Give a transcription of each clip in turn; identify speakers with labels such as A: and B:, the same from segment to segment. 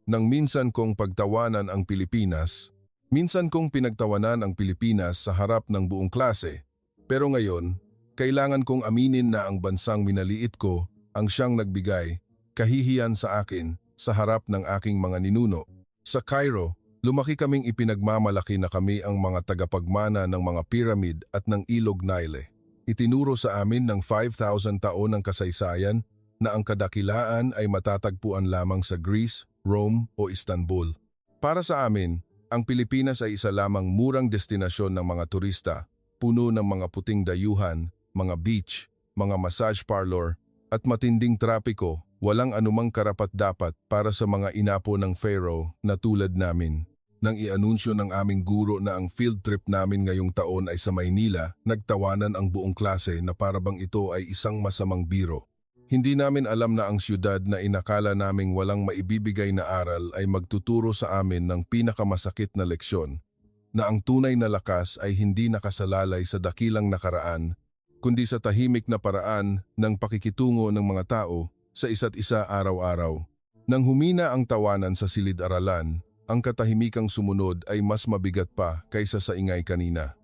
A: Nang minsan kong pagtawanan ang Pilipinas, minsan kong pinagtawanan ang Pilipinas sa harap ng buong klase. Pero ngayon, kailangan kong aminin na ang bansang minaliit ko ang siyang nagbigay, kahihiyan sa akin sa harap ng aking mga ninuno. Sa Cairo, lumaki kaming ipinagmamalaki na kami ang mga tagapagmana ng mga pyramid at ng Ilog Nile. Itinuro sa amin ng 5,000 taon ng kasaysayan na ang kadakilaan ay matatagpuan lamang sa Greece, Rome o Istanbul. Para sa amin, ang Pilipinas ay isa lamang murang destinasyon ng mga turista, puno ng mga puting dayuhan, mga beach, mga massage parlor, at matinding trapiko, walang anumang karapat-dapat para sa mga inapo ng Pharaoh na tulad namin. Nang i-anunsyo ng aming guro na ang field trip namin ngayong taon ay sa Maynila, nagtawanan ang buong klase na parabang ito ay isang masamang biro. Hindi namin alam na ang siyudad na inakala naming walang maibibigay na aral ay magtuturo sa amin ng pinakamasakit na leksyon, na ang tunay na lakas ay hindi nakasalalay sa dakilang nakaraan, kundi sa tahimik na paraan ng pakikitungo ng mga tao sa isa't isa araw-araw. Nang humina ang tawanan sa silid-aralan, ang katahimikang sumunod ay mas mabigat pa kaysa sa ingay kanina.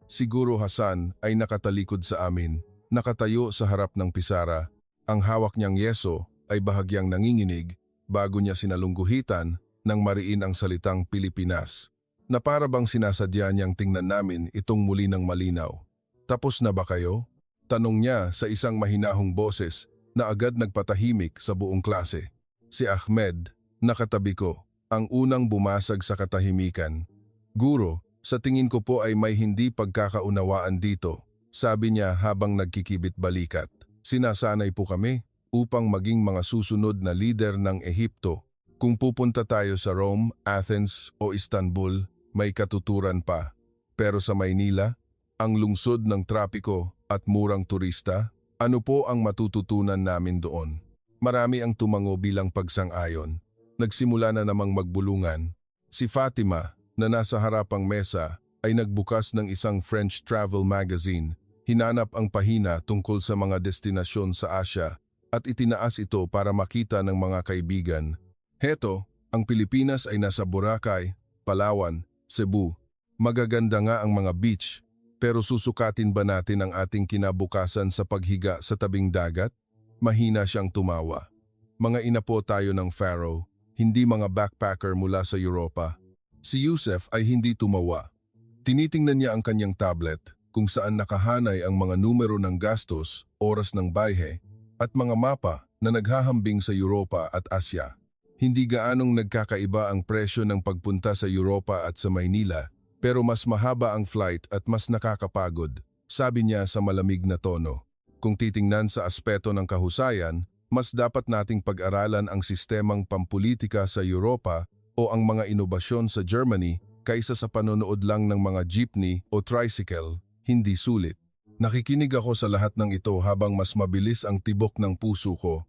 A: Siguro Hasan ay nakatalikod sa amin, nakatayo sa harap ng pisara. Ang hawak niyang yeso ay bahagyang nanginginig bago niya sinalungguhitan nang mariin ang salitang Pilipinas, na para bang sinasadya niyang tingnan namin itong muli ng malinaw. Tapos na ba kayo? Tanong niya sa isang mahinahong boses na agad nagpatahimik sa buong klase. Si Ahmed, nakatabi ko, ang unang bumasag sa katahimikan. Guro, sa tingin ko po ay may hindi pagkakaunawaan dito, sabi niya habang nagkikibit balikat. Sinasanay po kami upang maging mga susunod na lider ng Ehipto. Kung pupunta tayo sa Rome, Athens o Istanbul, may katuturan pa. Pero sa Maynila, ang lungsod ng trapiko at murang turista, ano po ang matututunan namin doon? Marami ang tumango bilang pagsang-ayon. Nagsimula na namang magbulungan. Si Fatima, na nasa harapang mesa, ay nagbukas ng isang French travel magazine. Hinanap ang pahina tungkol sa mga destinasyon sa Asya at itinaas ito para makita ng mga kaibigan. Heto, ang Pilipinas ay nasa Boracay, Palawan, Cebu. Magaganda nga ang mga beach, pero susukatin ba natin ang ating kinabukasan sa paghiga sa tabing dagat? Mahina siyang tumawa. Mga inapo tayo ng Pharaoh, hindi mga backpacker mula sa Europa. Si Yusef ay hindi tumawa. Tinitingnan niya ang kanyang tablet, kung saan nakahanay ang mga numero ng gastos, oras ng bayhe, at mga mapa na naghahambing sa Europa at Asya. Hindi gaanong nagkakaiba ang presyo ng pagpunta sa Europa at sa Maynila, pero mas mahaba ang flight at mas nakakapagod, sabi niya sa malamig na tono. Kung titingnan sa aspeto ng kahusayan, mas dapat nating pag-aralan ang sistemang pampulitika sa Europa o ang mga inobasyon sa Germany kaysa sa panonood lang ng mga jeepney o tricycle. Hindi sulit. Nakikinig ako sa lahat ng ito habang mas mabilis ang tibok ng puso ko.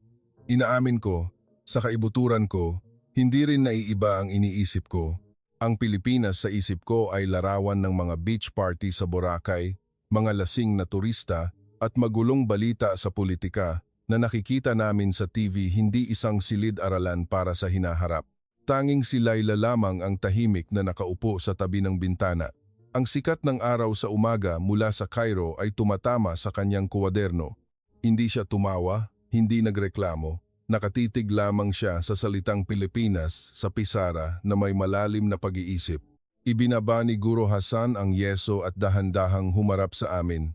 A: Inaamin ko, sa kaibuturan ko, hindi rin naiiba ang iniisip ko. Ang Pilipinas sa isip ko ay larawan ng mga beach party sa Boracay, mga lasing na turista, at magulong balita sa politika na nakikita namin sa TV, hindi isang silid-aralan para sa hinaharap. Tanging si Laila lamang ang tahimik na nakaupo sa tabi ng bintana. Ang sikat ng araw sa umaga mula sa Cairo ay tumatama sa kanyang kuwaderno. Hindi siya tumawa, hindi nagreklamo. Nakatitig lamang siya sa salitang Pilipinas sa pisara na may malalim na pag-iisip. Ibinaba ni Guro Hasan ang yeso at dahan-dahang humarap sa amin.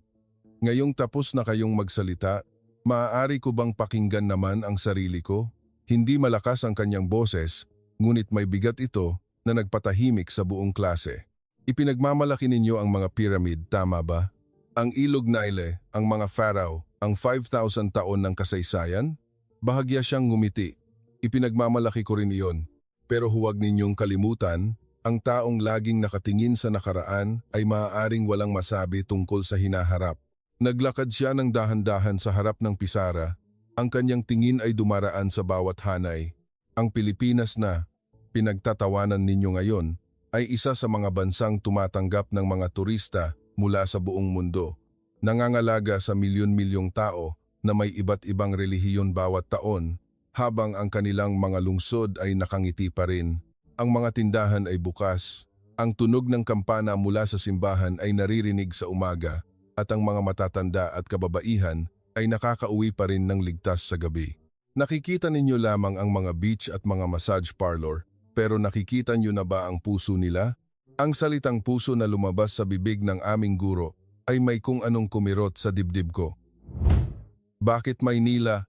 A: Ngayong tapos na kayong magsalita, maaari ko bang pakinggan naman ang sarili ko? Hindi malakas ang kanyang boses, ngunit may bigat ito na nagpatahimik sa buong klase. Ipinagmamalaki ninyo ang mga pyramid, tama ba? Ang Ilog Nile, ang mga pharaoh, ang 5,000 taon ng kasaysayan? Bahagya siyang ngumiti. Ipinagmamalaki ko rin iyon. Pero huwag ninyong kalimutan, ang taong laging nakatingin sa nakaraan ay maaaring walang masabi tungkol sa hinaharap. Naglakad siya ng dahan-dahan sa harap ng pisara. Ang kanyang tingin ay dumaraan sa bawat hanay. Ang Pilipinas na pinagtatawanan ninyo ngayon ay isa sa mga bansang tumatanggap ng mga turista mula sa buong mundo. Nangangalaga sa milyon-milyong tao na may iba't ibang relihiyon bawat taon, habang ang kanilang mga lungsod ay nakangiti pa rin. Ang mga tindahan ay bukas. Ang tunog ng kampana mula sa simbahan ay naririnig sa umaga at ang mga matatanda at kababaihan ay nakakauwi pa rin ng ligtas sa gabi. Nakikita ninyo lamang ang mga beach at mga massage parlor, pero nakikita nyo na ba ang puso nila? Ang salitang puso na lumabas sa bibig ng aming guro ay may kung anong kumirot sa dibdib ko. Bakit Maynila?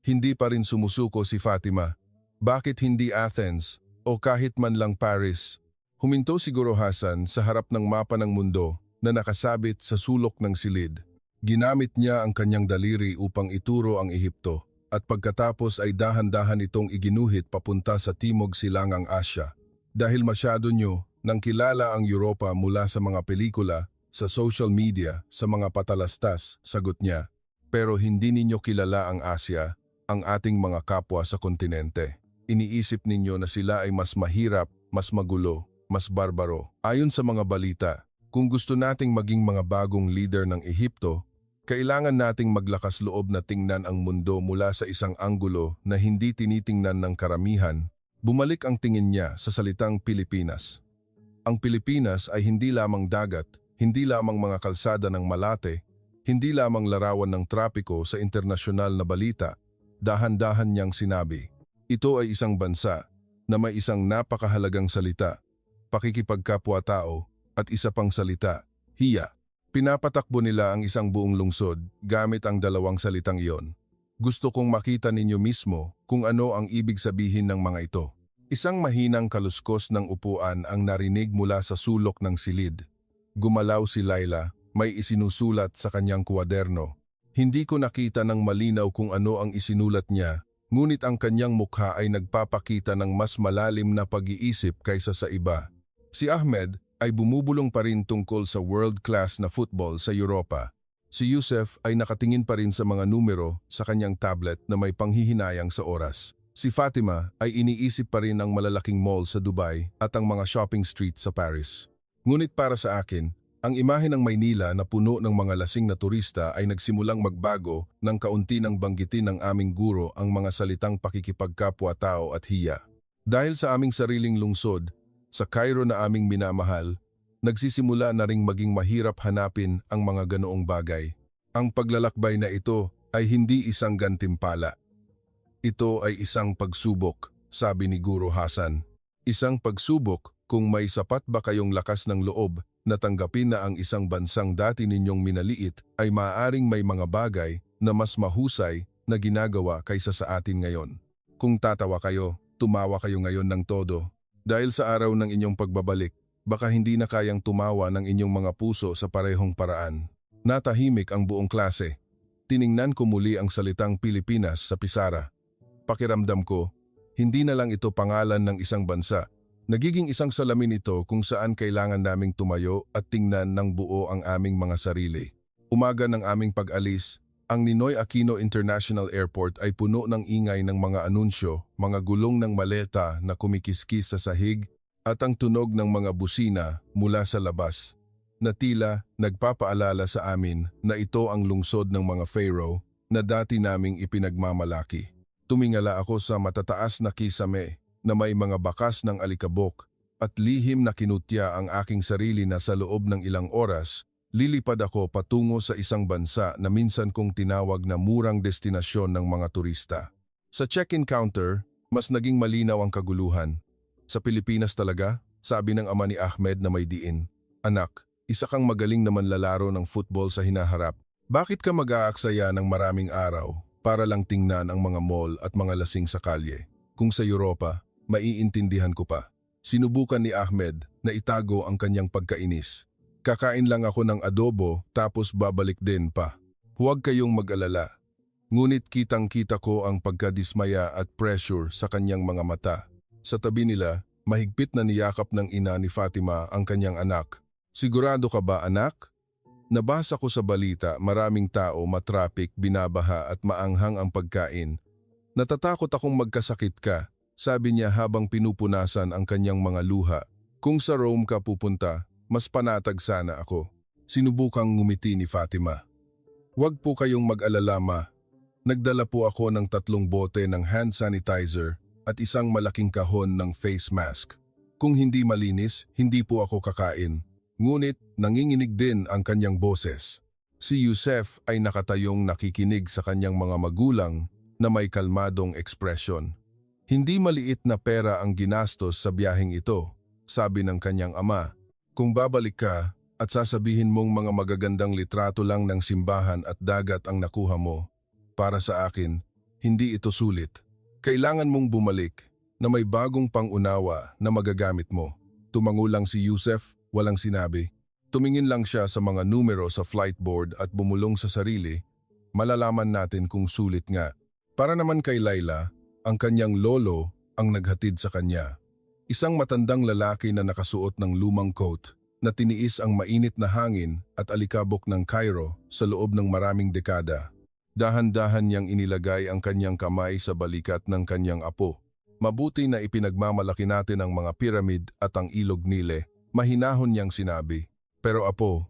A: Hindi pa rin sumusuko si Fatima. Bakit hindi Athens o kahit man lang Paris? Huminto si Guro Hasan sa harap ng mapa ng mundo na nakasabit sa sulok ng silid. Ginamit niya ang kanyang daliri upang ituro ang Ehipto at pagkatapos ay dahan-dahan itong iginuhit papunta sa Timog Silangang Asya. Dahil masyado nyo nang kilala ang Europa mula sa mga pelikula, sa social media, sa mga patalastas, sagot niya. Pero hindi ninyo kilala ang Asya, ang ating mga kapwa sa kontinente. Iniisip ninyo na sila ay mas mahirap, mas magulo, mas barbaro. Ayon sa mga balita, kung gusto nating maging mga bagong leader ng Ehipto, kailangan nating maglakas loob na tingnan ang mundo mula sa isang anggulo na hindi tinitingnan ng karamihan. Bumalik ang tingin niya sa salitang Pilipinas. Ang Pilipinas ay hindi lamang dagat, hindi lamang mga kalsada ng Malate, hindi lamang larawan ng trapiko sa internasyonal na balita. Dahan-dahan niyang sinabi, ito ay isang bansa na may isang napakahalagang salita, pakikipagkapwa-tao at isa pang salita, hiya. Pinapatakbo nila ang isang buong lungsod gamit ang dalawang salitang iyon. Gusto kong makita ninyo mismo kung ano ang ibig sabihin ng mga ito. Isang mahinang kaluskos ng upuan ang narinig mula sa sulok ng silid. Gumalaw si Laila, may isinusulat sa kanyang kwaderno. Hindi ko nakita ng malinaw kung ano ang isinulat niya, ngunit ang kanyang mukha ay nagpapakita ng mas malalim na pag-iisip kaysa sa iba. Si Ahmed ay bumubulong pa rin tungkol sa world-class na football sa Europa. Si Yusef ay nakatingin pa rin sa mga numero sa kanyang tablet na may panghihinayang sa oras. Si Fatima ay iniisip pa rin ang malalaking mall sa Dubai at ang mga shopping street sa Paris. Ngunit para sa akin, ang imahe ng Maynila na puno ng mga lasing na turista ay nagsimulang magbago nang kaunti nang banggitin ng aming guro ang mga salitang pakikipagkapwa-tao at hiya. Dahil sa aming sariling lungsod, sa Cairo na aming minamahal, nagsisimula na ring maging mahirap hanapin ang mga ganoong bagay. Ang paglalakbay na ito ay hindi isang gantimpala. Ito ay isang pagsubok, sabi ni Guro Hasan. Isang pagsubok kung may sapat ba kayong lakas ng loob na tanggapin na ang isang bansang dati ninyong minaliit ay maaaring may mga bagay na mas mahusay na ginagawa kaysa sa atin ngayon. Kung tatawa kayo, tumawa kayo ngayon ng todo. Dahil sa araw ng inyong pagbabalik, baka hindi na kayang tumawa ng inyong mga puso sa parehong paraan. Natahimik ang buong klase. Tiningnan ko muli ang salitang Pilipinas sa pisara. Pakiramdam ko, hindi na lang ito pangalan ng isang bansa. Nagiging isang salamin ito kung saan kailangan naming tumayo at tingnan ng buo ang aming mga sarili. Umaga ng aming pag-alis, ang Ninoy Aquino International Airport ay puno ng ingay ng mga anunsyo, mga gulong ng maleta na kumikiskis sa sahig at ang tunog ng mga busina mula sa labas, na tila nagpapaalala sa amin na ito ang lungsod ng mga pharaoh na dati naming ipinagmamalaki. Tumingala ako sa matataas na kisame na may mga bakas ng alikabok at lihim na kinutya ang aking sarili na sa loob ng ilang oras, lilipad ako patungo sa isang bansa na minsan kong tinawag na murang destinasyon ng mga turista. Sa check-in counter, mas naging malinaw ang kaguluhan. Sa Pilipinas talaga, sabi ng ama ni Ahmed na may diin, anak, isa kang magaling na manlalaro ng football sa hinaharap. Bakit ka mag-aaksaya ng maraming araw para lang tingnan ang mga mall at mga lasing sa kalye? Kung sa Europa, maiintindihan ko pa. Sinubukan ni Ahmed na itago ang kanyang pagkainis. Kakain lang ako ng adobo tapos babalik din pa. Huwag kayong mag-alala. Ngunit kitang-kita ko ang pagkadismaya at pressure sa kanyang mga mata. Sa tabi nila, mahigpit na niyakap ng ina ni Fatima ang kanyang anak. Sigurado ka ba, anak? Nabasa ko sa balita maraming tao matrapik, binabaha at maanghang ang pagkain. Natatakot akong magkasakit ka, sabi niya habang pinupunasan ang kanyang mga luha. Kung sa Rome ka pupunta, mas panatag sana ako. Sinubukang ngumiti ni Fatima. Huwag po kayong mag-alala, ma. Nagdala po ako ng 3 bote ng hand sanitizer at isang malaking kahon ng face mask. Kung hindi malinis, hindi po ako kakain. Ngunit nanginginig din ang kanyang boses. Si Yusef ay nakatayong nakikinig sa kanyang mga magulang na may kalmadong ekspresyon. Hindi maliit na pera ang ginastos sa biyaheng ito, sabi ng kanyang ama. Kung babalik ka at sasabihin mong mga magagandang litrato lang ng simbahan at dagat ang nakuha mo, para sa akin, hindi ito sulit. Kailangan mong bumalik na may bagong pangunawa na magagamit mo. Tumango lang si Yusef, walang sinabi. Tumingin lang siya sa mga numero sa flight board at bumulong sa sarili. Malalaman natin kung sulit nga. Para naman kay Laila, ang kanyang lolo ang naghatid sa kanya. Isang matandang lalaki na nakasuot ng lumang coat na tiniis ang mainit na hangin at alikabok ng Cairo sa loob ng maraming dekada. Dahan-dahan niyang inilagay ang kanyang kamay sa balikat ng kanyang apo. Mabuti na ipinagmamalaki natin ang mga piramid at ang ilog Nile, mahinahon niyang sinabi. Pero apo,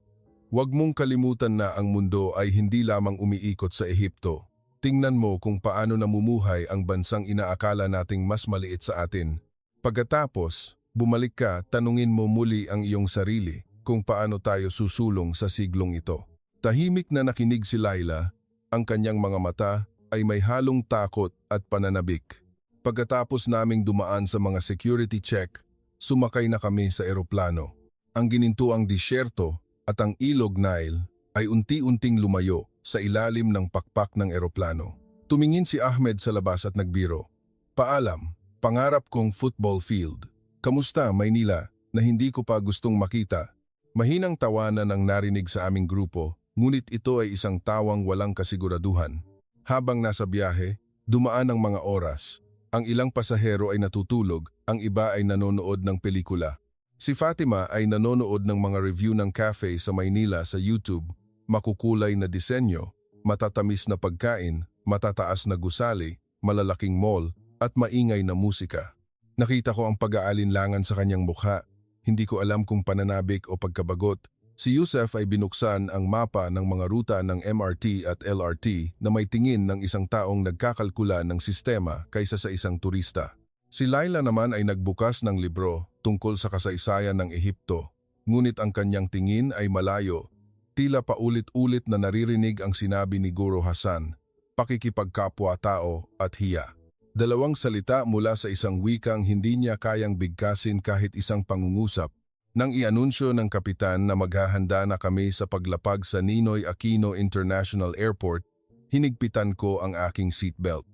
A: huwag mong kalimutan na ang mundo ay hindi lamang umiikot sa Ehipto. Tingnan mo kung paano namumuhay ang bansang inaakala nating mas maliit sa atin. Pagkatapos, bumalik ka, tanungin mo muli ang iyong sarili kung paano tayo susulong sa siglong ito. Tahimik na nakinig si Laila. Ang kanyang mga mata ay may halong takot at pananabik. Pagkatapos naming dumaan sa mga security check, sumakay na kami sa eroplano. Ang ginintuang disyerto at ang ilog Nile ay unti-unting lumayo sa ilalim ng pakpak ng eroplano. Tumingin si Ahmed sa labas at nagbiro. Paalam, pangarap kong football field. Kamusta, Maynila, na hindi ko pa gustong makita? Mahinang tawanan ang narinig sa aming grupo. Ngunit ito ay isang tawang walang kasiguraduhan. Habang nasa biyahe, dumaan ang mga oras. Ang ilang pasahero ay natutulog, ang iba ay nanonood ng pelikula. Si Fatima ay nanonood ng mga review ng cafe sa Maynila sa YouTube, makukulay na disenyo, matatamis na pagkain, matataas na gusali, malalaking mall, at maingay na musika. Nakita ko ang pag-aalinlangan sa kanyang mukha. Hindi ko alam kung pananabik o pagkabagot. Si Yusef ay binuksan ang mapa ng mga ruta ng MRT at LRT na may tingin ng isang taong nagkakalkula ng sistema kaysa sa isang turista. Si Laila naman ay nagbukas ng libro tungkol sa kasaysayan ng Ehipto, ngunit ang kanyang tingin ay malayo. Tila paulit-ulit na naririnig ang sinabi ni Guro Hassan, pakikipagkapwa-tao at hiya. 2 salita mula sa isang wikang hindi niya kayang bigkasin kahit isang pangungusap. Nang ianunsyo ng kapitan na maghahanda na kami sa paglapag sa Ninoy Aquino International Airport, hinigpitan ko ang aking seatbelt.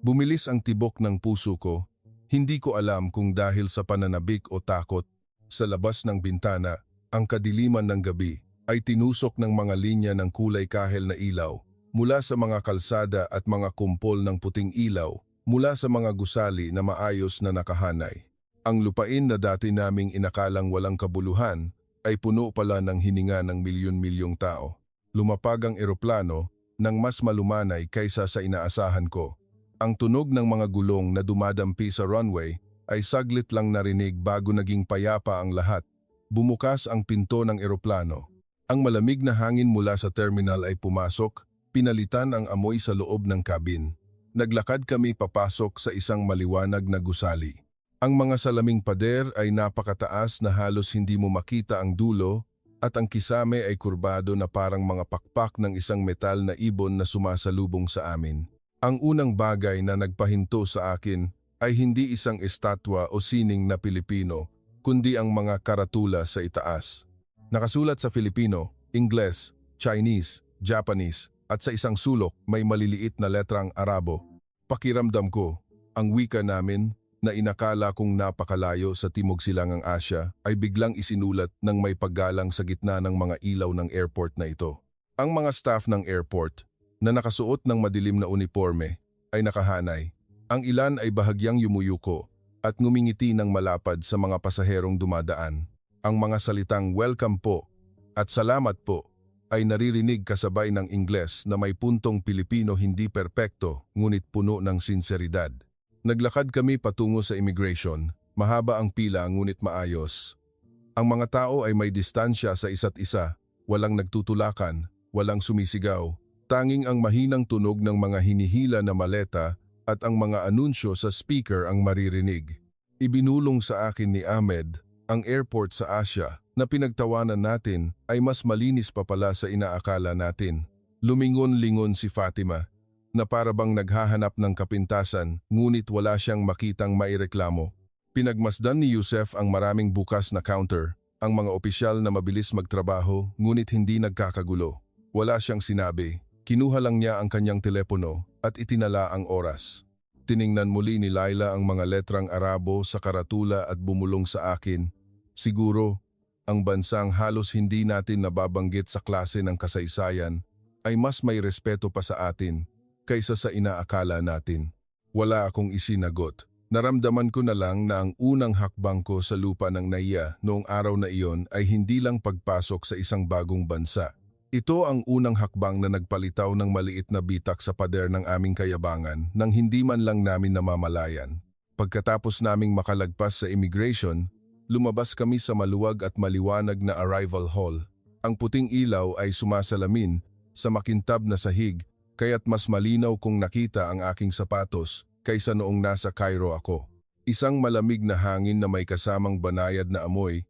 A: Bumilis ang tibok ng puso ko. Hindi ko alam kung dahil sa pananabik o takot. Sa labas ng bintana, ang kadiliman ng gabi ay tinusok ng mga linya ng kulay kahel na ilaw mula sa mga kalsada at mga kumpol ng puting ilaw mula sa mga gusali na maayos na nakahanay. Ang lupain na dati naming inakalang walang kabuluhan ay puno pala ng hininga ng milyon-milyong tao. Lumapag ang eroplano nang mas malumanay kaysa sa inaasahan ko. Ang tunog ng mga gulong na dumadampi sa runway ay saglit lang narinig bago naging payapa ang lahat. Bumukas ang pinto ng eroplano. Ang malamig na hangin mula sa terminal ay pumasok, pinalitan ang amoy sa loob ng cabin. Naglakad kami papasok sa isang maliwanag na gusali. Ang mga salaming pader ay napakataas na halos hindi mo makita ang dulo at ang kisame ay kurbado na parang mga pakpak ng isang metal na ibon na sumasalubong sa amin. Ang unang bagay na nagpahinto sa akin ay hindi isang estatwa o sining na Pilipino, kundi ang mga karatula sa itaas. Nakasulat sa Filipino, Ingles, Chinese, Japanese at sa isang sulok may maliliit na letrang Arabo. Pakiramdam ko, ang wika namin na inakala kong napakalayo sa Timog Silangang Asya ay biglang isinulat ng may paggalang sa gitna ng mga ilaw ng airport na ito. Ang mga staff ng airport na nakasuot ng madilim na uniforme ay nakahanay. Ang ilan ay bahagyang yumuyuko at ngumingiti ng malapad sa mga pasaherong dumadaan. Ang mga salitang welcome po at salamat po ay naririnig kasabay ng Ingles na may puntong Pilipino hindi perpekto ngunit puno ng sinseridad. Naglakad kami patungo sa immigration, mahaba ang pila ngunit maayos. Ang mga tao ay may distansya sa isa't isa, walang nagtutulakan, walang sumisigaw, Tanging ang mahinang tunog ng mga hinihila na maleta at ang mga anunsyo sa speaker ang maririnig. Ibinulong sa akin ni Ahmed ang airport sa Asia na pinagtawanan natin ay mas malinis pa pala sa inaakala natin. Lumingon-lingon si Fatima na para bang naghahanap ng kapintasan ngunit wala siyang makitang maireklamo. Pinagmasdan ni Yusef ang maraming bukas na counter, ang mga opisyal na mabilis magtrabaho ngunit hindi nagkakagulo. Wala siyang sinabi. Kinuha lang niya ang kanyang telepono at itinala ang oras. Tiningnan muli ni Laila ang mga letrang Arabo sa karatula at bumulong sa akin. Siguro, ang bansang halos hindi natin nababanggit sa klase ng kasaysayan ay mas may respeto pa sa atin kaysa sa inaakala natin. Wala akong isinagot. Naramdaman ko na lang na ang unang hakbang ko sa lupa ng Naiya noong araw na iyon ay hindi lang pagpasok sa isang bagong bansa. Ito ang unang hakbang na nagpalitaw ng maliit na bitak sa pader ng aming kayabangan nang hindi man lang namin namamalayan. Pagkatapos naming makalagpas sa immigration, lumabas kami sa maluwag at maliwanag na arrival hall. Ang puting ilaw ay sumasalamin sa makintab na sahig kaya't mas malinaw kong nakita ang aking sapatos kaysa noong nasa Cairo ako. Isang malamig na hangin na may kasamang banayad na amoy,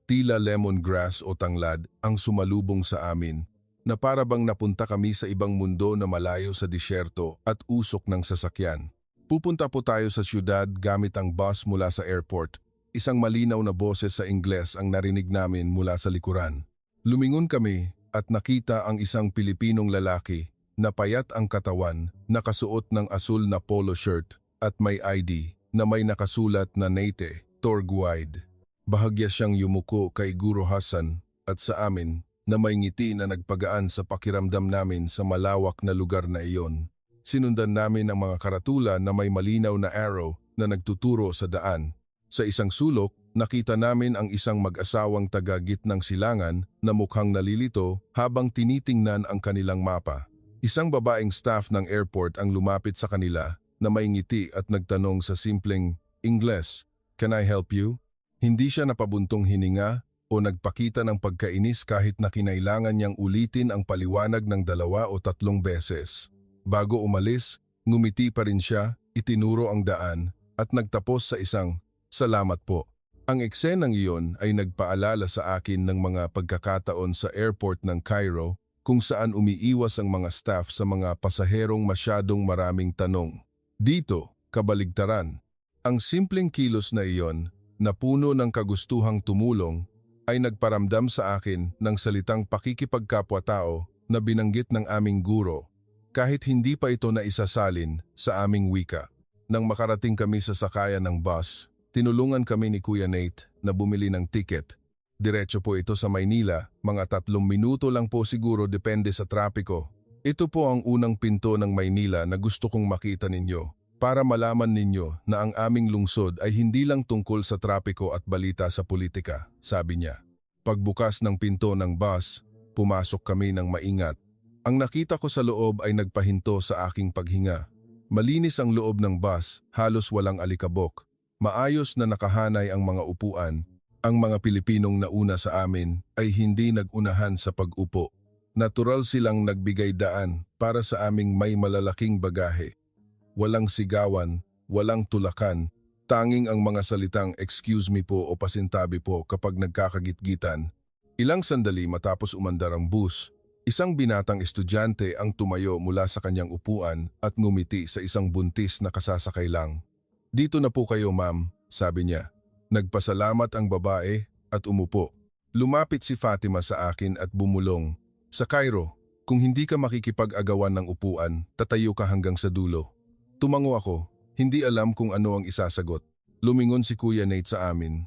A: tila lemongrass o tanglad ang sumalubong sa amin, na para bang napunta kami sa ibang mundo na malayo sa disyerto at usok ng sasakyan. Pupunta po tayo sa syudad gamit ang bus mula sa airport. Isang malinaw na boses sa Ingles ang narinig namin mula sa likuran. Lumingon kami at nakita ang isang Pilipinong lalaki na payat ang katawan, nakasuot ng asul na polo shirt at may ID na may nakasulat na Nate, tour guide. Bahagya siyang yumuko kay Guro Hassan at sa amin na may ngiti na nagpagaan sa pakiramdam namin sa malawak na lugar na iyon. Sinundan namin ang mga karatula na may malinaw na arrow na nagtuturo sa daan. Sa isang sulok, nakita namin ang isang mag-asawang taga-gitnang silangan na mukhang nalilito habang tinitingnan ang kanilang mapa. Isang babaeng staff ng airport ang lumapit sa kanila na may ngiti at nagtanong sa simpleng Ingles, "Can I help you?" Hindi siya napabuntong hininga o nagpakita ng pagkainis kahit na kinailangan niyang ulitin ang paliwanag ng 2 o 3 beses. Bago umalis, ngumiti pa rin siya, itinuro ang daan at nagtapos sa isang "Salamat po." Ang eksenang iyon ay nagpaalala sa akin ng mga pagkakataon sa airport ng Cairo kung saan umiiwas ang mga staff sa mga pasaherong masyadong maraming tanong. Dito, kabaligtaran. Ang simpleng kilos na iyon, na puno ng kagustuhang tumulong, ay nagparamdam sa akin ng salitang pakikipagkapwa-tao na binanggit ng aming guro, kahit hindi pa ito naisasalin sa aming wika. Nang makarating kami sa sakayan ng bus, tinulungan kami ni Kuya Nate na bumili ng ticket. Diretso po ito sa Maynila, mga 3 minuto lang po siguro depende sa trapiko. Ito po ang unang pinto ng Maynila na gusto kong makita ninyo, para malaman ninyo na ang aming lungsod ay hindi lang tungkol sa trapiko at balita sa politika, sabi niya. Pagbukas ng pinto ng bus, pumasok kami ng maingat. Ang nakita ko sa loob ay nagpahinto sa aking paghinga. Malinis ang loob ng bus, halos walang alikabok. Maayos na nakahanay ang mga upuan. Ang mga Pilipinong nauna sa amin ay hindi nagunahan sa pag-upo. Natural silang nagbigay daan para sa aming may malalaking bagahe. Walang sigawan, walang tulakan, tanging ang mga salitang "excuse me po" o "pasintabi po" kapag nagkakagitgitan. Ilang sandali matapos umandar ang bus, isang binatang estudyante ang tumayo mula sa kanyang upuan at ngumiti sa isang buntis na kasasakay lang. "Dito na po kayo, ma'am," sabi niya. Nagpasalamat ang babae at umupo. Lumapit si Fatima sa akin at bumulong, "Sa Cairo, kung hindi ka makikipag-agawan ng upuan, tatayo ka hanggang sa dulo." Tumango ako, hindi alam kung ano ang isasagot. Lumingon si Kuya Nate sa amin.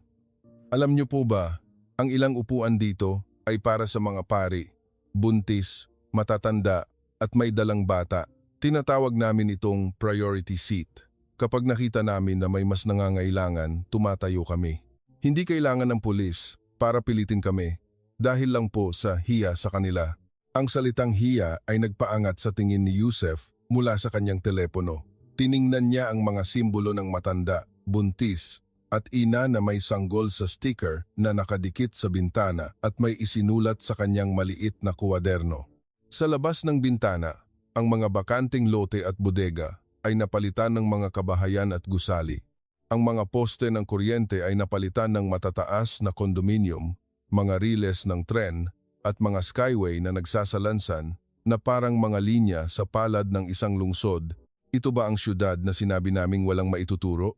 A: "Alam niyo po ba, ang ilang upuan dito ay para sa mga pari, buntis, matatanda at may dalang bata. Tinatawag namin itong priority seat. Kapag nakita namin na may mas nangangailangan, tumatayo kami. Hindi kailangan ng pulis para pilitin kami, dahil lang po sa hiya sa kanila." Ang salitang hiya ay nagpaangat sa tingin ni Yusef mula sa kanyang telepono. Tiningnan niya ang mga simbolo ng matanda, buntis, at ina na may sanggol sa sticker na nakadikit sa bintana at may isinulat sa kanyang maliit na kuwaderno. Sa labas ng bintana, Ang mga bakanting lote at bodega ay napalitan ng mga kabahayan at gusali. Ang mga poste ng kuryente ay napalitan ng matataas na kondominium, mga riles ng tren at mga skyway na nagsasalansan na parang mga linya sa palad ng isang lungsod. Ito ba ang syudad na sinabi naming walang maituturo?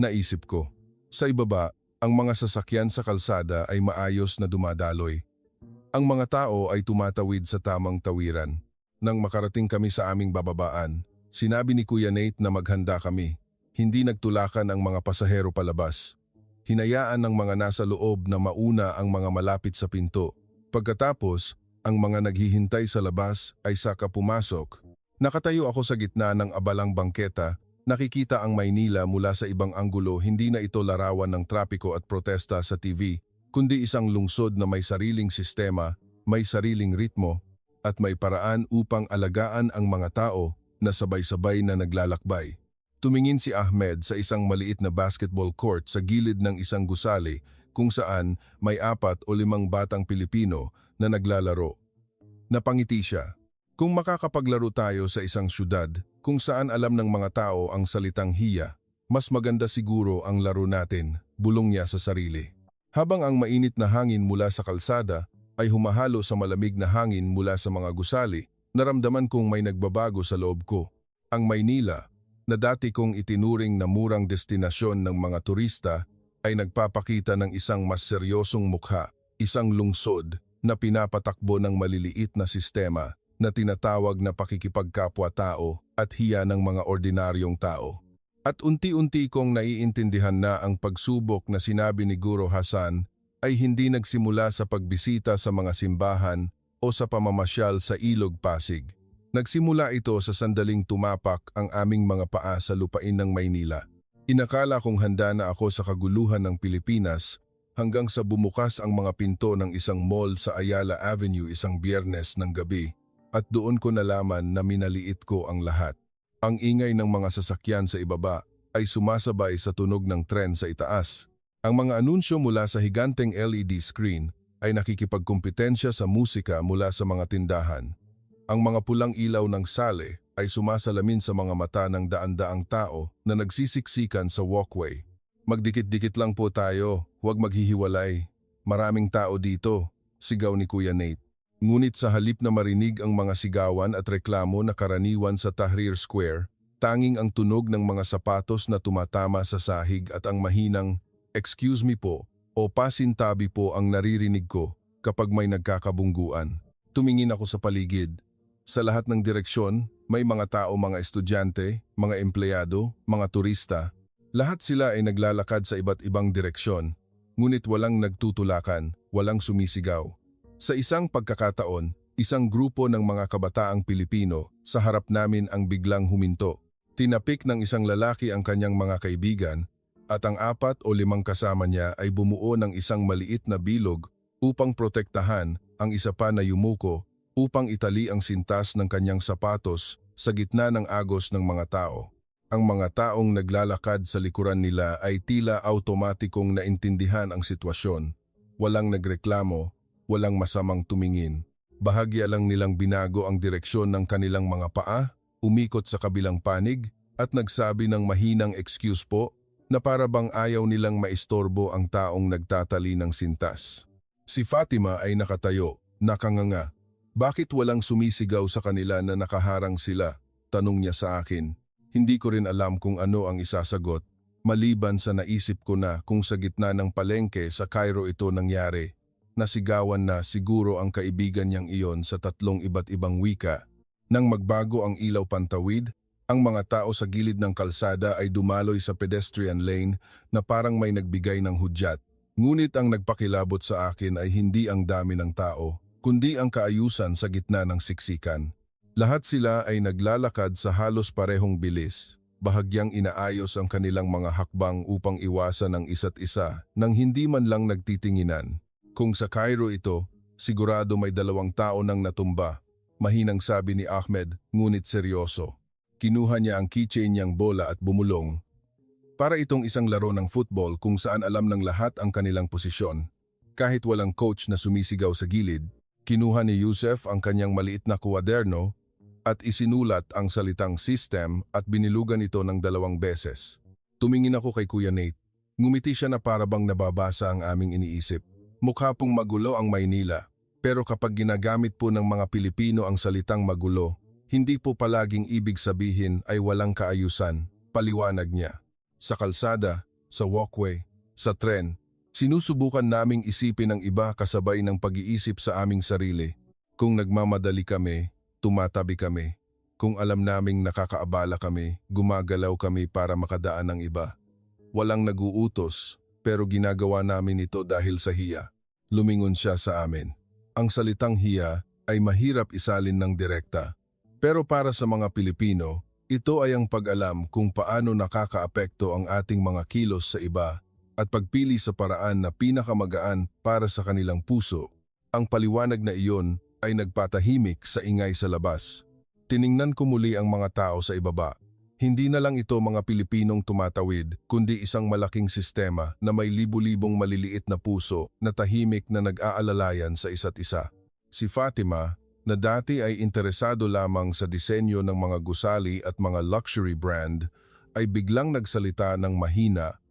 A: Naisip ko. Sa ibaba, ang mga sasakyan sa kalsada ay maayos na dumadaloy. Ang mga tao ay tumatawid sa tamang tawiran. Nang makarating kami sa aming bababaan, sinabi ni Kuya Nate na maghanda kami. Hindi nagtulakan ang mga pasahero palabas. Hinayaan ng mga nasa loob na mauna ang mga malapit sa pinto. Pagkatapos, ang mga naghihintay sa labas ay saka pumasok. Nakatayo ako sa gitna ng abalang bangketa, nakikita ang Maynila mula sa ibang anggulo. Hindi na ito larawan ng trapiko at protesta sa TV, kundi isang lungsod na may sariling sistema, may sariling ritmo, at may paraan upang alagaan ang mga tao na sabay-sabay na naglalakbay. Tumingin si Ahmed sa isang maliit na basketball court sa gilid ng isang gusali kung saan may 4 o 5 batang Pilipino na naglalaro. Napangiti siya. Kung makakapaglaro tayo sa isang syudad kung saan alam ng mga tao ang salitang hiya, mas maganda siguro ang laro natin, bulong niya sa sarili. Habang ang mainit na hangin mula sa kalsada ay humahalo sa malamig na hangin mula sa mga gusali, naramdaman kong may nagbabago sa loob ko. Ang Maynila, na dati kong itinuring na murang destinasyon ng mga turista, ay nagpapakita ng isang mas seryosong mukha, isang lungsod na pinapatakbo ng maliliit na sistema na tinatawag na pakikipagkapwa-tao at hiya ng mga ordinaryong tao. At unti-unti kong naiintindihan na ang pagsubok na sinabi ni Guro Hasan ay hindi nagsimula sa pagbisita sa mga simbahan o sa pamamasyal sa Ilog Pasig. Nagsimula ito sa sandaling tumapak ang aming mga paa sa lupain ng Maynila. Inakala kong handa na ako sa kaguluhan ng Pilipinas hanggang sa bumukas ang mga pinto ng isang mall sa Ayala Avenue isang Biyernes ng gabi at doon ko nalaman na minaliit ko ang lahat. Ang ingay ng mga sasakyan sa ibaba ay sumasabay sa tunog ng tren sa itaas. Ang mga anunsyo mula sa higanteng LED screen ay nakikipagkumpetensya sa musika mula sa mga tindahan. Ang mga pulang ilaw ng sale ay sumasalamin sa mga mata ng daan-daang tao na nagsisiksikan sa walkway. Magdikit-dikit lang po tayo, huwag maghihiwalay. Maraming tao dito, sigaw ni Kuya Nate. Ngunit sa halip na marinig ang mga sigawan at reklamo na karaniwan sa Tahrir Square, tanging ang tunog ng mga sapatos na tumatama sa sahig at ang mahinang, "Excuse me po" o "Pasintabi po" ang naririnig ko kapag may nagkakabungguan. Tumingin ako sa paligid. Sa lahat ng direksyon, may mga tao, mga estudyante, mga empleyado, mga turista. Lahat sila ay naglalakad sa iba't ibang direksyon, ngunit walang nagtutulakan, walang sumisigaw. Sa isang pagkakataon, isang grupo ng mga kabataang Pilipino sa harap namin ang biglang huminto. Tinapik ng isang lalaki ang kanyang mga kaibigan at ang 4 o 5 kasama niya ay bumuo ng isang maliit na bilog upang protektahan ang isa pa na yumuko upang itali ang sintas ng kanyang sapatos sa gitna ng agos ng mga tao. Ang mga taong naglalakad sa likuran nila ay tila automatikong naintindihan ang sitwasyon. Walang nagreklamo, walang masamang tumingin. Bahagya lang nilang binago ang direksyon ng kanilang mga paa, umikot sa kabilang panig at nagsabi ng mahinang excuse po na para bang ayaw nilang maistorbo ang taong nagtatali ng sintas. Si Fatima ay nakatayo, nakanganga. Bakit walang sumisigaw sa kanila na nakaharang sila? Tanong niya sa akin. Hindi ko rin alam kung ano ang isasagot, maliban sa naisip ko na kung sa gitna ng palengke sa Cairo ito nangyari. Nasigawan na siguro ang kaibigan niyang iyon sa 3 iba't ibang wika. Nang magbago ang ilaw pantawid, ang mga tao sa gilid ng kalsada ay dumaloy sa pedestrian lane na parang may nagbigay ng hudyat. Ngunit ang nagpakilabot sa akin ay hindi ang dami ng tao, kundi ang kaayusan sa gitna ng siksikan. Lahat sila ay naglalakad sa halos parehong bilis, bahagyang inaayos ang kanilang mga hakbang upang iwasan ang isa't isa nang hindi man lang nagtitinginan. Kung sa Cairo ito, sigurado may 2 tao nang natumba, mahinang sabi ni Ahmed, ngunit seryoso. Kinuha niya ang keychain niyang bola at bumulong. Para itong isang laro ng football kung saan alam ng lahat ang kanilang posisyon. Kahit walang coach na sumisigaw sa gilid, kinuha ni Yusef ang kanyang maliit na kuwaderno at isinulat ang salitang system at binilugan ito ng 2 beses. Tumingin ako kay Kuya Nate. Ngumiti siya na parabang nababasa ang aming iniisip. Mukha pong magulo ang Maynila, pero kapag ginagamit po ng mga Pilipino ang salitang magulo, hindi po palaging ibig sabihin ay walang kaayusan, paliwanag niya. Sa kalsada, sa walkway, sa tren, sinusubukan naming isipin ang iba kasabay ng pag-iisip sa aming sarili. Kung nagmamadali kami, tumatabi kami. Kung alam naming nakakaabala kami, gumagalaw kami para makadaan ng iba. Walang naguutos, pero ginagawa namin ito dahil sa hiya. Lumingon siya sa amin. Ang salitang hiya ay mahirap isalin ng direkta. Pero para sa mga Pilipino, ito ay ang pag-alam kung paano nakakaapekto ang ating mga kilos sa iba at pagpili sa paraan na pinakamagaan para sa kanilang puso. Ang paliwanag na iyon ay nagpatahimik sa ingay sa labas. Tiningnan ko muli ang mga tao sa ibaba. Hindi na lang ito mga Pilipinong tumatawid, kundi isang malaking sistema na may libu-libong maliliit na puso na tahimik na nag-aalalayan sa isa't isa. Si Fatima, na dati ay interesado lamang sa disenyo ng mga gusali at mga luxury brand, ay biglang nagsalita ng mahina.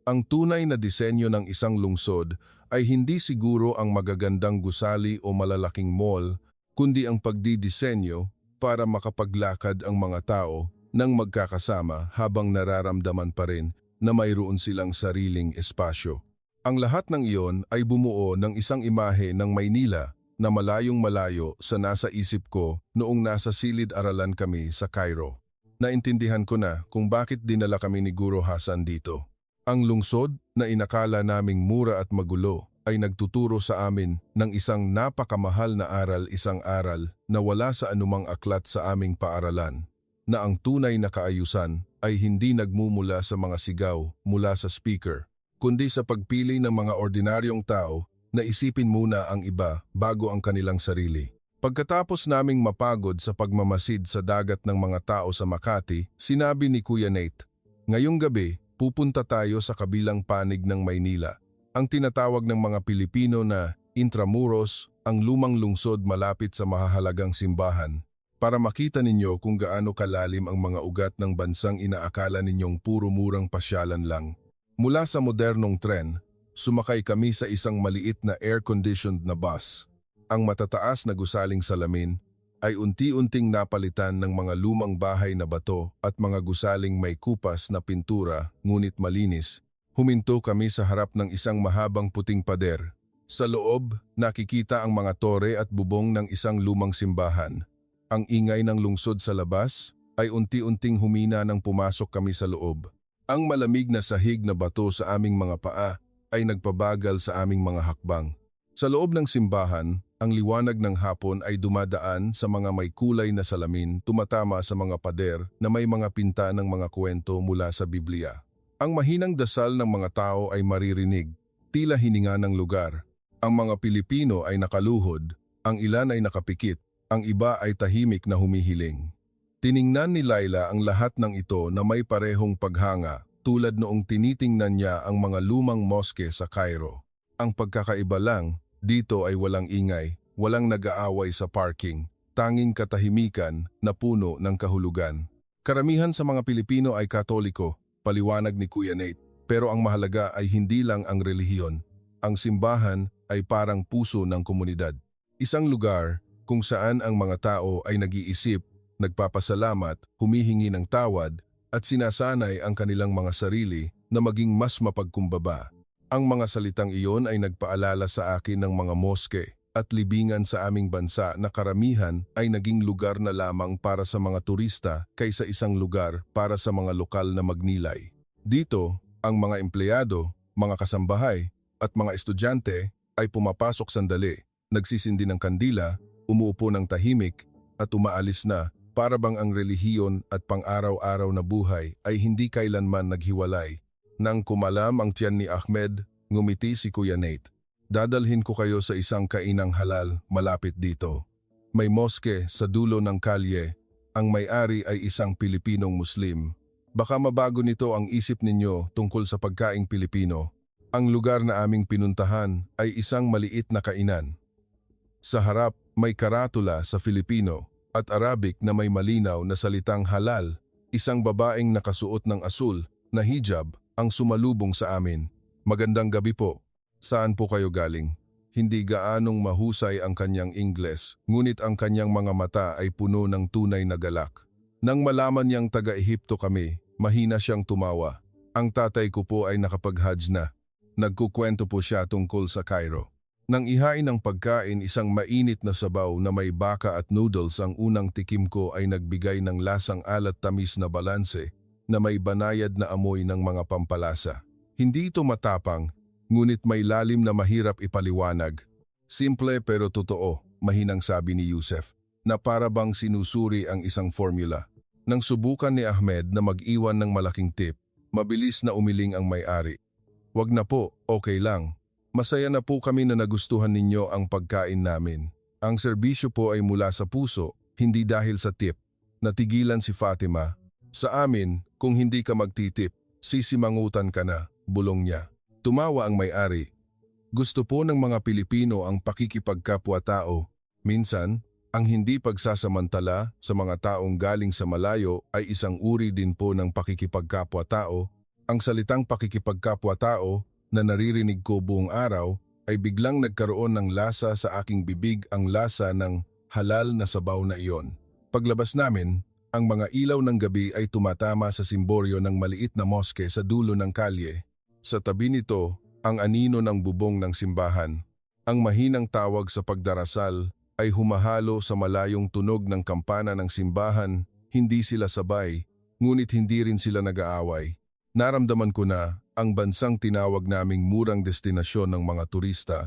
A: Ang tunay na disenyo ng isang lungsod ay hindi siguro ang magagandang gusali o malalaking mall, kundi ang pagdidisenyo para makapaglakad ang mga tao nang magkakasama habang nararamdaman pa rin na mayroon silang sariling espasyo. Ang lahat ng iyon ay bumuo ng isang imahe ng Maynila na malayong malayo sa nasa isip ko noong nasa silid-aralan kami sa Cairo. Naintindihan ko na kung bakit dinala kami ni Guro Hasan dito. Ang lungsod na inakala naming mura at magulo ay nagtuturo sa amin ng isang napakamahal na aral, isang aral na wala sa anumang aklat sa aming paaralan, na ang tunay na kaayusan ay hindi nagmumula sa mga sigaw mula sa speaker, kundi sa pagpili ng mga ordinaryong tao na isipin muna ang iba bago ang kanilang sarili. Pagkatapos naming mapagod sa pagmamasid sa dagat ng mga tao sa Makati, sinabi ni Kuya Nate, "Ngayong gabi, pupunta tayo sa kabilang panig ng Maynila, ang tinatawag ng mga Pilipino na Intramuros, ang lumang lungsod malapit sa mahahalagang simbahan, para makita ninyo kung gaano kalalim ang mga ugat ng bansang inaakala ninyong puro murang pasyalan lang." Mula sa modernong tren, sumakay kami sa isang maliit na air-conditioned na bus. Ang matataas na gusaling salamin ay unti-unting napalitan ng mga lumang bahay na bato at mga gusaling may kupas na pintura ngunit malinis. Huminto kami sa harap ng isang mahabang puting pader. Sa loob, nakikita ang mga tore at bubong ng isang lumang simbahan. Ang ingay ng lungsod sa labas ay unti-unting humina nang pumasok kami sa loob. Ang malamig na sahig na bato sa aming mga paa ay nagpabagal sa aming mga hakbang. Sa loob ng simbahan, ang liwanag ng hapon ay dumadaan sa mga may kulay na salamin, tumatama sa mga pader na may mga pinta ng mga kwento mula sa Biblia. Ang mahinang dasal ng mga tao ay maririnig, tila hininga ng lugar. Ang mga Pilipino ay nakaluhod, ang ilan ay nakapikit, ang iba ay tahimik na humihiling. Tiningnan ni Laila ang lahat ng ito na may parehong paghanga, tulad noong tinitingnan niya ang mga lumang moske sa Cairo. Ang pagkakaiba lang, dito ay walang ingay, walang nag-aaway sa parking, tanging katahimikan na puno ng kahulugan. Karamihan sa mga Pilipino ay Katoliko, paliwanag ni Kuya Nate, pero ang mahalaga ay hindi lang ang relihiyon. Ang simbahan ay parang puso ng komunidad. Isang lugar kung saan ang mga tao ay nag-iisip, nagpapasalamat, humihingi ng tawad, at sinasanay ang kanilang mga sarili na maging mas mapagkumbaba. Ang mga salitang iyon ay nagpaalala sa akin ng mga moske at libingan sa aming bansa na karamihan ay naging lugar na lamang para sa mga turista kaysa isang lugar para sa mga lokal na magnilay. Dito, ang mga empleyado, mga kasambahay at mga estudyante ay pumapasok sandali, nagsisindi ng kandila, umuupo ng tahimik at umaalis na, para bang ang relihiyon at pang-araw-araw na buhay ay hindi kailanman naghiwalay. Nang kumalam ang tiyan ni Ahmed, ngumiti si Kuya Nate. "Dadalhin ko kayo sa isang kainang halal malapit dito. May moske sa dulo ng kalye. Ang may-ari ay isang Pilipinong Muslim. Baka mabago nito ang isip ninyo tungkol sa pagkaing Pilipino. Ang lugar na aming pinuntahan ay isang maliit na kainan. Sa harap may karatula sa Filipino at Arabic na may malinaw na salitang halal. Isang babaeng nakasuot ng asul na hijab ang sumalubong sa amin. Magandang gabi po. Saan po kayo galing? Hindi gaanong mahusay ang kanyang Ingles, ngunit ang kanyang mga mata ay puno ng tunay na galak. Nang malaman niyang taga-Ehipto kami, mahina siyang tumawa. Ang tatay ko po ay nakapag-Hajj na. Nagkukwento po siya tungkol sa Cairo. Nang ihain ng pagkain, isang mainit na sabaw na may baka at noodles, ang unang tikim ko ay nagbigay ng lasang alat-tamis na balanse na may banayad na amoy ng mga pampalasa. Hindi ito matapang, ngunit may lalim na mahirap ipaliwanag. Simple pero totoo, mahinang sabi ni Yusef, na para bang sinusuri ang isang formula. Nang subukan ni Ahmed na mag-iwan ng malaking tip, mabilis na umiling ang may-ari. Wag na po, okay lang. Masaya na po kami na nagustuhan ninyo ang pagkain namin. Ang serbisyo po ay mula sa puso, hindi dahil sa tip. Natigilan si Fatima. Sa amin, kung hindi ka magtitip, sisimangutan ka na, bulong niya. Tumawa ang may-ari. Gusto po ng mga Pilipino ang pakikipagkapwa-tao. Minsan, ang hindi pagsasamantala sa mga taong galing sa malayo ay isang uri din po ng pakikipagkapwa-tao. Ang salitang pakikipagkapwa-tao na naririnig ko buong araw ay biglang nagkaroon ng lasa sa aking bibig, ang lasa ng halal na sabaw na iyon. Paglabas namin, ang mga ilaw ng gabi ay tumatama sa simboryo ng maliit na moske sa dulo ng kalye. Sa tabi nito, ang anino ng bubong ng simbahan. Ang mahinang tawag sa pagdarasal ay humahalo sa malayong tunog ng kampana ng simbahan. Hindi sila sabay, ngunit hindi rin sila nag-aaway. Naramdaman ko na ang bansang tinawag naming murang destinasyon ng mga turista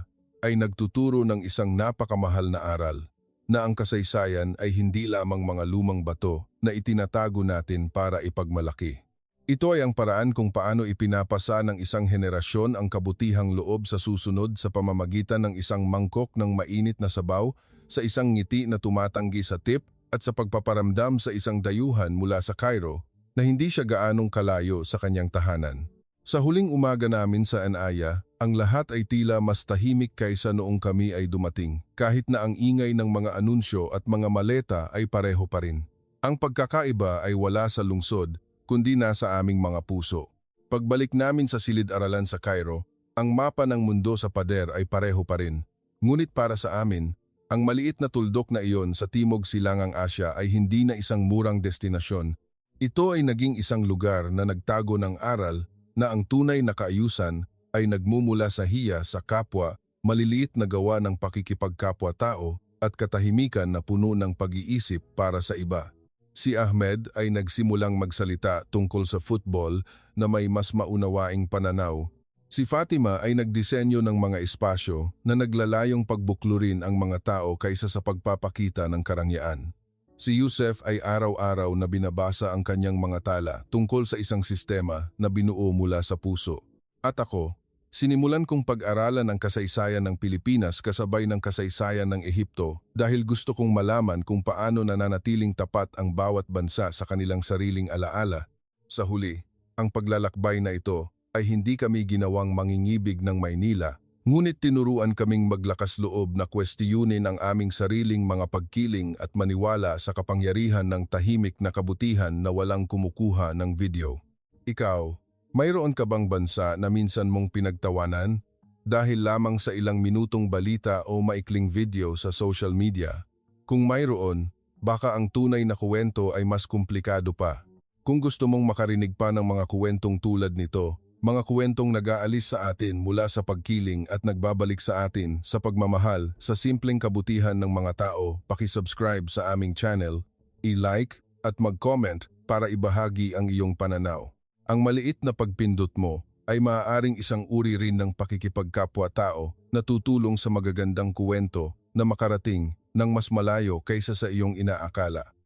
A: ay nagtuturo ng isang napakamahal na aral, na ang kasaysayan ay hindi lamang mga lumang bato na itinatago natin para ipagmalaki. Ito ay ang paraan kung paano ipinapasa ng isang henerasyon ang kabutihang loob sa susunod sa pamamagitan ng isang mangkok ng mainit na sabaw, sa isang ngiti na tumatanggi sa tip, at sa pagpaparamdam sa isang dayuhan mula sa Cairo na hindi siya gaanong kalayo sa kanyang tahanan. Sa huling umaga namin sa Anaya, ang lahat ay tila mas tahimik kaysa noong kami ay dumating, kahit na ang ingay ng mga anunsyo at mga maleta ay pareho pa rin. Ang pagkakaiba ay wala sa lungsod, kundi nasa aming mga puso. Pagbalik namin sa silid-aralan sa Cairo, ang mapa ng mundo sa pader ay pareho pa rin. Ngunit para sa amin, ang maliit na tuldok na iyon sa Timog Silangang Asya ay hindi na isang murang destinasyon. Ito ay naging isang lugar na nagtago ng aral na ang tunay na kaayusan ay nagmumula sa hiya sa kapwa, maliliit na gawa ng pakikipagkapwa-tao at katahimikan na puno ng pag-iisip para sa iba. Si Ahmed ay nagsimulang magsalita tungkol sa football na may mas maunawaing pananaw. Si Fatima ay nagdisenyo ng mga espasyo na naglalayong pagbuklurin ang mga tao kaysa sa pagpapakita ng karangyaan. Si Yusef ay araw-araw na binabasa ang kanyang mga tala tungkol sa isang sistema na binuo mula sa puso. At ako, sinimulan kong pag-aralan ang kasaysayan ng Pilipinas kasabay ng kasaysayan ng Ehipto dahil gusto kong malaman kung paano nananatiling tapat ang bawat bansa sa kanilang sariling alaala. Sa huli, ang paglalakbay na ito ay hindi kami ginawang mangingibig ng Maynila, ngunit tinuruan kaming maglakas loob na kwestiyunin ang aming sariling mga pagkiling at maniwala sa kapangyarihan ng tahimik na kabutihan na walang kumukuha ng video. Ikaw, mayroon ka bang bansa na minsan mong pinagtawanan dahil lamang sa ilang minutong balita o maikling video sa social media? Kung mayroon, baka ang tunay na kuwento ay mas komplikado pa. Kung gusto mong makarinig pa ng mga kuwentong tulad nito, mga kuwentong nag-aalis sa atin mula sa pagkiling at nagbabalik sa atin sa pagmamahal sa simpleng kabutihan ng mga tao, paki-subscribe sa aming channel, i-like at mag-comment para ibahagi ang iyong pananaw. Ang maliit na pagpindot mo ay maaaring isang uri rin ng pakikipagkapwa-tao na tutulong sa magagandang kuwento na makarating ng mas malayo kaysa sa iyong inaakala.